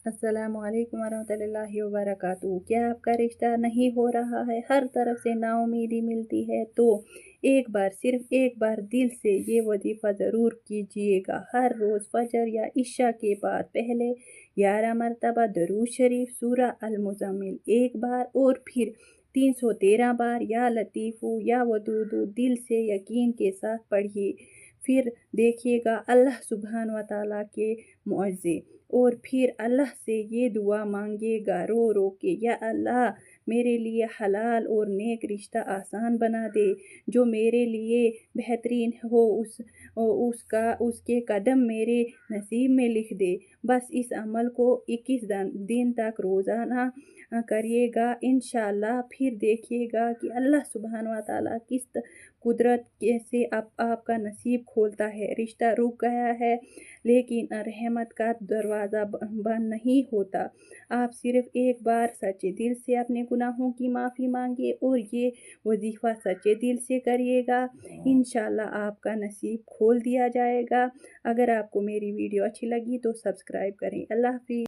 अस्सलामु अलैकुम वरहमतुल्लाहि वबरकातुहू। क्या आपका रिश्ता नहीं हो रहा है, हर तरफ से नाउमीदी मिलती है, तो एक बार, सिर्फ एक बार दिल से ये वजीफ़ा ज़रूर कीजिएगा। हर रोज़ फजर या इशा के बाद पहले 11 मरतबा दरूद शरीफ सूरा अल-मुज़म्मिल एक बार और फिर 313 बार या लतीफ़ू या वदूदू दिल से यकीन के साथ पढ़िए। फिर देखिएगा अल्लाह सुब्हान व तआला के मुआज़े। और फिर अल्लाह से ये दुआ मांगेगा रो रो के, या अल्लाह मेरे लिए हलाल और नेक रिश्ता आसान बना दे, जो मेरे लिए बेहतरीन हो उसके कदम मेरे नसीब में लिख दे। बस इस अमल को 21 दिन तक रोज़ाना करिएगा इंशाअल्लाह। फिर देखिएगा कि अल्लाह सुब्हान व तआला किस कुदरत से आपका नसीब खोलता है। रिश्ता रुक गया है लेकिन रहमत का दरवाज़ा बंद नहीं होता। आप सिर्फ एक बार सच्चे दिल से अपने गुनाहों की माफ़ी मांगिए और ये वजीफ़ा सच्चे दिल से करिएगा, इंशाअल्लाह आपका नसीब खोल दिया जाएगा। अगर आपको मेरी वीडियो अच्छी लगी तो सब्सक्राइब करें। अल्लाह हाफ़िज़।